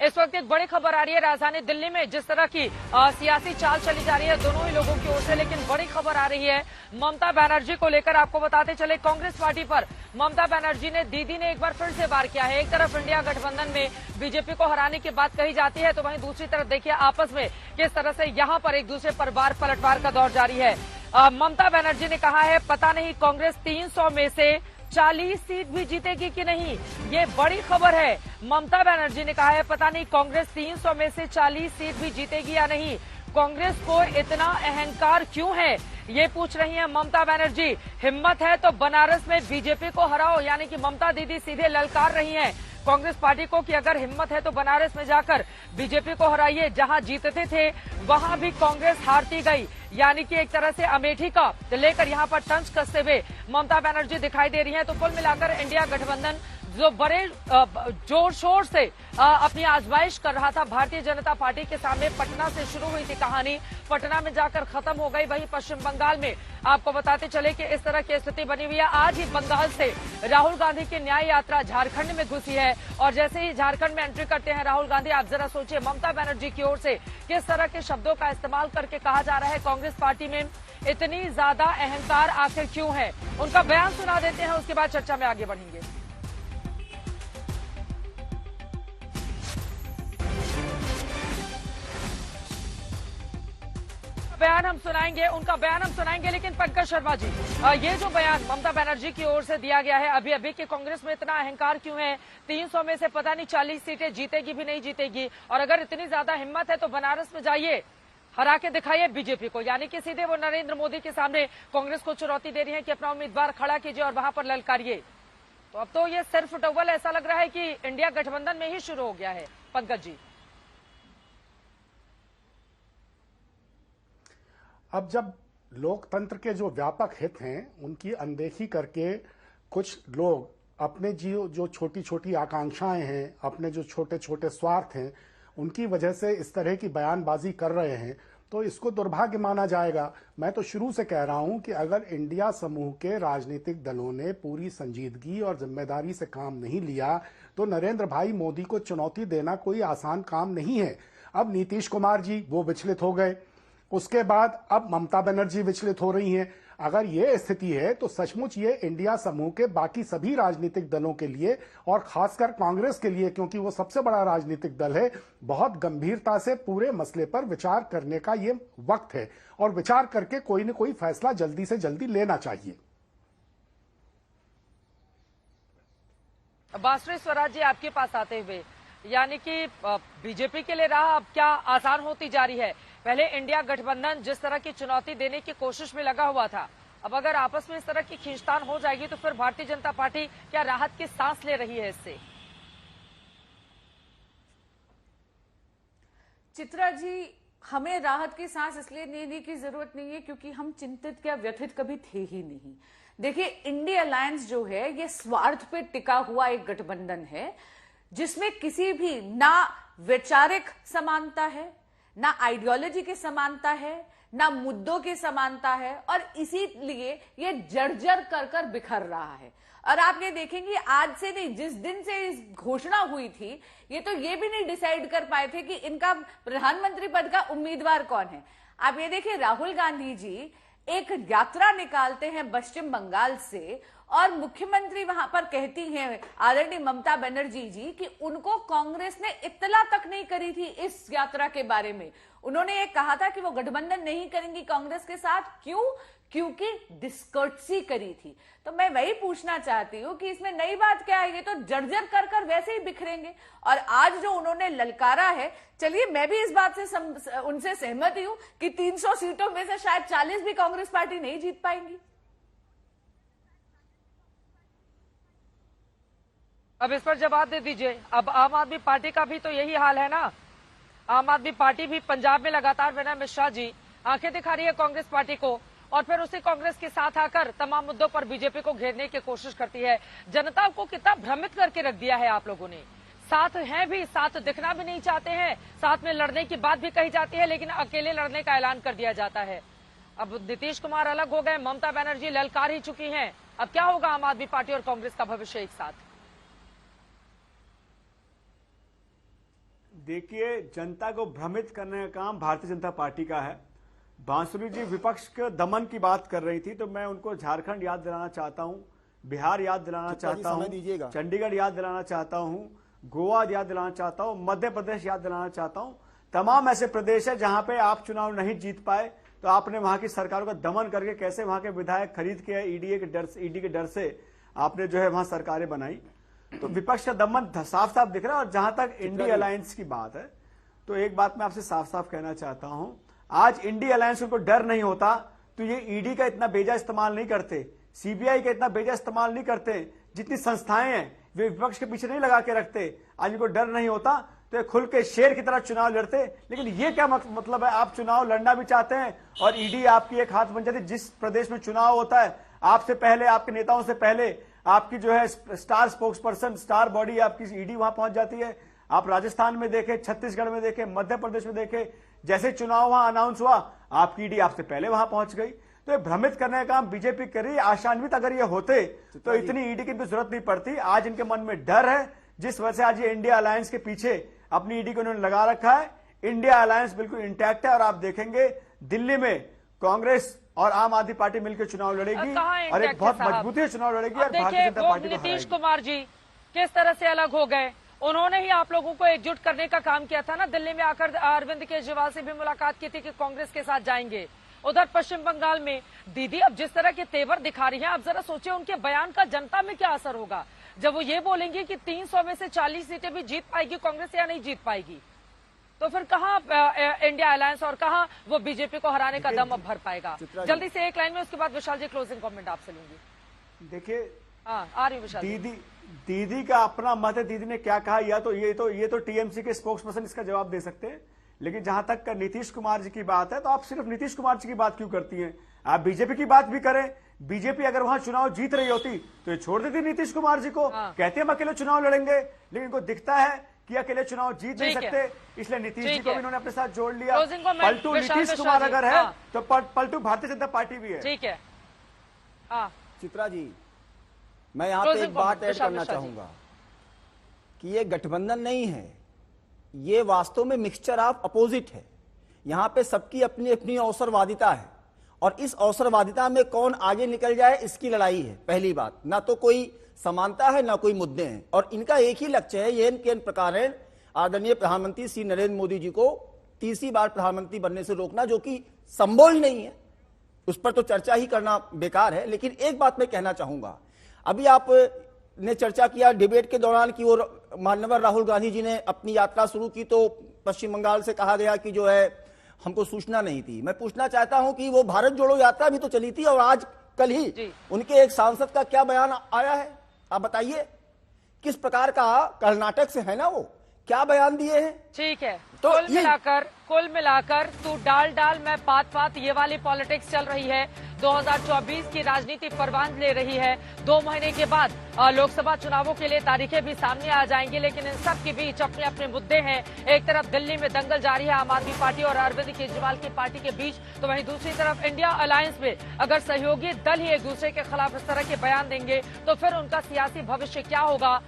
इस वक्त एक बड़ी खबर आ रही है राजधानी दिल्ली में, जिस तरह की सियासी चाल चली जा रही है दोनों ही लोगों की ओर से, लेकिन बड़ी खबर आ रही है ममता बनर्जी को लेकर। आपको बताते चले, कांग्रेस पार्टी पर ममता बनर्जी ने दीदी ने एक बार फिर से वार किया है। एक तरफ इंडिया गठबंधन में बीजेपी को हराने की बात कही जाती है, तो वहीं दूसरी तरफ देखिए आपस में किस तरह से यहां पर एक दूसरे पर वार पलटवार का दौर जारी है। ममता बनर्जी ने कहा है पता नहीं कांग्रेस 300 में से 40 सीट भी जीतेगी कि नहीं, ये बड़ी खबर है। ममता बनर्जी ने कहा है पता नहीं कांग्रेस 300 में से 40 सीट भी जीतेगी या नहीं। कांग्रेस को इतना अहंकार क्यों है, ये पूछ रही हैं ममता बनर्जी। हिम्मत है तो बनारस में बीजेपी को हराओ, यानी कि ममता दीदी सीधे ललकार रही हैं कांग्रेस पार्टी को कि अगर हिम्मत है तो बनारस में जाकर बीजेपी को हराइए। जहां जीतते थे वहां भी कांग्रेस हारती गई, यानी कि एक तरह से अमेठी का लेकर यहां पर तंज कसते हुए ममता बनर्जी दिखाई दे रही हैं। तो कुल मिलाकर इंडिया गठबंधन जो बड़े जोर शोर से अपनी आजमाइश कर रहा था भारतीय जनता पार्टी के सामने, पटना से शुरू हुई थी कहानी, पटना में जाकर खत्म हो गई। वहीं पश्चिम बंगाल में आपको बताते चले कि इस तरह की स्थिति बनी हुई है। आज ही बंगाल से राहुल गांधी की न्याय यात्रा झारखंड में घुसी है, और जैसे ही झारखंड में एंट्री करते हैं राहुल गांधी, आप जरा सोचिए ममता बनर्जी की ओर से किस तरह के शब्दों का इस्तेमाल करके कहा जा रहा है कांग्रेस पार्टी में इतनी ज्यादा अहंकार आखिर क्यों है। उनका बयान सुना देते हैं, उसके बाद चर्चा में आगे बढ़ेंगे। उनका बयान हम सुनाएंगे, लेकिन पंकज शर्मा जी, ये जो बयान ममता बनर्जी की ओर से दिया गया है अभी अभी कि कांग्रेस में इतना अहंकार क्यों है, 300 में से पता नहीं 40 सीटें जीतेगी भी नहीं जीतेगी, और अगर इतनी ज्यादा हिम्मत है तो बनारस में जाइए, हरा के दिखाइए बीजेपी को, यानी कि सीधे वो नरेंद्र मोदी के सामने कांग्रेस को चुनौती दे रही है कि अपना उम्मीदवार खड़ा कीजिए और वहां पर ललकारिए। तो अब तो ये सिर्फ टॉवल ऐसा लग रहा है कि इंडिया गठबंधन में ही शुरू हो गया है। पंकज जी, अब जब लोकतंत्र के जो व्यापक हित हैं उनकी अनदेखी करके कुछ लोग अपने जो छोटी छोटी आकांक्षाएं हैं, अपने जो छोटे छोटे स्वार्थ हैं, उनकी वजह से इस तरह की बयानबाजी कर रहे हैं, तो इसको दुर्भाग्य माना जाएगा। मैं तो शुरू से कह रहा हूं कि अगर इंडिया समूह के राजनीतिक दलों ने पूरी संजीदगी और जिम्मेदारी से काम नहीं लिया तो नरेंद्र भाई मोदी को चुनौती देना कोई आसान काम नहीं है। अब नीतीश कुमार जी वो विचलित हो गए, उसके बाद अब ममता बनर्जी विचलित हो रही हैं। अगर ये स्थिति है तो सचमुच ये इंडिया समूह के बाकी सभी राजनीतिक दलों के लिए और खासकर कांग्रेस के लिए, क्योंकि वो सबसे बड़ा राजनीतिक दल है, बहुत गंभीरता से पूरे मसले पर विचार करने का ये वक्त है, और विचार करके कोई न कोई फैसला जल्दी से जल्दी लेना चाहिए। बासुरी स्वराज जी, आपके पास आते हुए, यानी कि बीजेपी के लिए राह अब क्या आसान होती जा रही है। पहले इंडिया गठबंधन जिस तरह की चुनौती देने की कोशिश में लगा हुआ था, अब अगर आपस में इस तरह की खींचतान हो जाएगी तो फिर भारतीय जनता पार्टी क्या राहत की सांस ले रही है इससे? चित्रा जी, हमें राहत की सांस इसलिए लेने की जरूरत नहीं है क्योंकि हम चिंतित या व्यथित कभी थे ही नहीं। देखिए, इंडिया अलायंस जो है ये स्वार्थ पे टिका हुआ एक गठबंधन है जिसमें किसी भी ना वैचारिक समानता है, ना आइडियोलॉजी की समानता है, ना मुद्दों की समानता है, और इसीलिए ये जर्जर कर कर बिखर रहा है। और आप ये देखेंगे आज से नहीं, जिस दिन से इस घोषणा हुई थी ये तो ये भी नहीं डिसाइड कर पाए थे कि इनका प्रधानमंत्री पद का उम्मीदवार कौन है। आप ये देखिए, राहुल गांधी जी एक यात्रा निकालते हैं पश्चिम बंगाल से, और मुख्यमंत्री वहां पर कहती हैं आदरणीय ममता बनर्जी जी कि उनको कांग्रेस ने इत्तला तक नहीं करी थी इस यात्रा के बारे में। उन्होंने ये कहा था कि वो गठबंधन नहीं करेंगी कांग्रेस के साथ। क्यों? क्योंकि डिस्कर्टसी करी थी। तो मैं वही पूछना चाहती हूं कि इसमें नई बात क्या है, ये तो जर्जर कर कर वैसे ही बिखरेंगे। और आज जो उन्होंने ललकारा है, चलिए मैं भी इस बात से उनसे सहमत हूं कि 300 सीटों में से शायद 40 भी कांग्रेस पार्टी नहीं जीत पाएंगी। अब इस पर जवाब दे दीजिए। अब आम आदमी पार्टी का भी तो यही हाल है ना। आम आदमी पार्टी भी पंजाब में लगातार विनय मिश्रा जी आंखें दिखा रही है कांग्रेस पार्टी को, और फिर उसी कांग्रेस के साथ आकर तमाम मुद्दों पर बीजेपी को घेरने की कोशिश करती है। जनता को कितना भ्रमित करके रख दिया है आप लोगों ने। साथ हैं भी, साथ दिखना भी नहीं चाहते हैं, साथ में लड़ने की बात भी कही जाती है, लेकिन अकेले लड़ने का ऐलान कर दिया जाता है। अब नीतीश कुमार अलग हो गए, ममता बनर्जी ललकार ही चुकी हैं। अब क्या होगा आम आदमी पार्टी और कांग्रेस का भविष्य एक साथ? देखिए, जनता को भ्रमित करने का काम भारतीय जनता पार्टी का है। बांसुरी जी विपक्ष के दमन की बात कर रही थी, तो मैं उनको झारखंड याद दिलाना चाहता हूं, बिहार याद दिलाना चाहता हूं, चंडीगढ़ याद दिलाना चाहता हूं, गोवा याद दिलाना चाहता हूं, मध्य प्रदेश याद दिलाना चाहता हूं। तमाम ऐसे प्रदेश है जहां पे आप चुनाव नहीं जीत पाए, तो आपने वहां की सरकारों का दमन करके कैसे वहां के विधायक खरीद के ईडी के डर से आपने जो है वहां सरकारें बनाई। तो विपक्ष का दमन साफ साफ दिख रहा है। और जहां तक इंडी अलायंस की बात है, तो एक बात मैं आपसे साफ साफ कहना चाहता हूं, आज इंडी अलायंस को डर नहीं होता तो ये ईडी का इतना बेजा इस्तेमाल नहीं करते, सीबीआई का इतना बेजा इस्तेमाल नहीं करते। जितनी संस्थाएं हैं वे विपक्ष के पीछे नहीं लगा के रखते। आज इनको डर नहीं होता तो ये खुल के शेर की तरह चुनाव लड़ते। लेकिन ये क्या मतलब है, आप चुनाव लड़ना भी चाहते हैं और ईडी आपकी एक हाथ बन जाती है। जिस प्रदेश में चुनाव होता है, आपसे पहले, आपके नेताओं से पहले आपकी जो है star spokes person, star body आपकी ईडी वहां पहुंच जाती है। आप राजस्थान में देखें, छत्तीसगढ़ में देखें, मध्य प्रदेश में देखें, जैसे चुनाव वहां अनाउंस हुआ आपकी ईडी आपसे पहले वहां पहुंच गई। तो ये भ्रमित करने का काम बीजेपी कर रही है। आशान्वित अगर ये होते तो इतनी ईडी की भी जरूरत नहीं पड़ती। आज इनके मन में डर है, जिस वजह से आज ये इंडिया अलायंस के पीछे अपनी ईडी को उन्होंने लगा रखा है। इंडिया अलायंस बिल्कुल इंटैक्ट है और आप देखेंगे दिल्ली में कांग्रेस और आम आदमी पार्टी मिलकर चुनाव लड़ेगी और एक बहुत मजबूती से चुनाव लड़ेगी और भारतीय जनता पार्टी को नीतीश कुमार जी किस तरह से अलग हो गए। उन्होंने ही आप लोगों को एकजुट करने का काम किया था ना। दिल्ली में आकर अरविंद केजरीवाल से भी मुलाकात की थी कि कांग्रेस के साथ जाएंगे। उधर पश्चिम बंगाल में दीदी अब जिस तरह के तेवर दिखा रही हैं, आप जरा सोचिए उनके बयान का जनता में क्या असर होगा जब वो ये बोलेंगे कि 300 में से 40 सीटें भी जीत पाएगी कांग्रेस या नहीं जीत पाएगी। तो फिर कहां इंडिया अलायंस और कहां वो बीजेपी को हराने का दम अब भर पाएगा। जल्दी से एक लाइन में, उसके बाद विशाल जी क्लोजिंग कमेंट आपसे लूंगी। देखिए, आ रही विशाल दीदी का अपना मत है। दीदी ने क्या कहा, या तो ये तो टीएमसी के स्पोक्स पर्सन इसका जवाब दे सकते हैं। लेकिन जहां तक नीतीश कुमार जी की बात है, तो आप सिर्फ नीतीश कुमार जी की बात क्यों करती हैं? आप बीजेपी की बात भी करें। बीजेपी अगर वहां चुनाव जीत रही होती तो ये छोड़ देती नीतीश कुमार जी को। कहते हैं हम अकेले चुनाव लड़ेंगे, लेकिन इनको दिखता है कि अकेले चुनाव जीत नहीं सकते, इसलिए नीतीश जी को भी इन्होंने अपने साथ जोड़ लिया। पलटू नीतीश कुमार अगर है तो पलटू भारतीय जनता पार्टी भी है। ठीक है। चित्रा जी, मैं यहाँ पे एक बात ऐड करना चाहूंगा कि ये गठबंधन नहीं है, ये वास्तव में मिक्सचर ऑफ अपोजिट है। यहाँ पे सबकी अपनी अपनी अवसरवादिता है और इस अवसरवादिता में कौन आगे निकल जाए इसकी लड़ाई है। पहली बात, ना तो कोई समानता है ना कोई मुद्दे हैं और इनका एक ही लक्ष्य है, ये के प्रकार आदरणीय प्रधानमंत्री श्री नरेंद्र मोदी जी को तीसरी बार प्रधानमंत्री बनने से रोकना, जो कि संभव ही नहीं है। उस पर तो चर्चा ही करना बेकार है। लेकिन एक बात मैं कहना चाहूंगा, अभी आप ने चर्चा किया डिबेट के दौरान कि वो माननीय राहुल गांधी जी ने अपनी यात्रा शुरू की तो पश्चिम बंगाल से कहा गया कि जो है हमको सूचना नहीं थी। मैं पूछना चाहता हूं कि वो भारत जोड़ो यात्रा भी तो चली थी और आज कल ही उनके एक सांसद का क्या बयान आया है, आप बताइए। किस प्रकार का कर्नाटक से है ना, वो क्या बयान दिए हैं। ठीक है, तो कुल मिलाकर तू डाल मैं पात ये वाली पॉलिटिक्स चल रही है। 2024 की राजनीति परवान ले रही है। 2 महीने के बाद लोकसभा चुनावों के लिए तारीखें भी सामने आ जाएंगी, लेकिन इन सब के बीच अपने अपने मुद्दे हैं। एक तरफ दिल्ली में दंगल जारी है आम आदमी पार्टी और अरविंद केजरीवाल की पार्टी के बीच, तो वहीं दूसरी तरफ इंडिया अलायंस में अगर सहयोगी दल ही एक दूसरे के खिलाफ इस तरह के बयान देंगे तो फिर उनका सियासी भविष्य क्या होगा,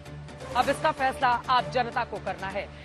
अब इसका फैसला आप जनता को करना है।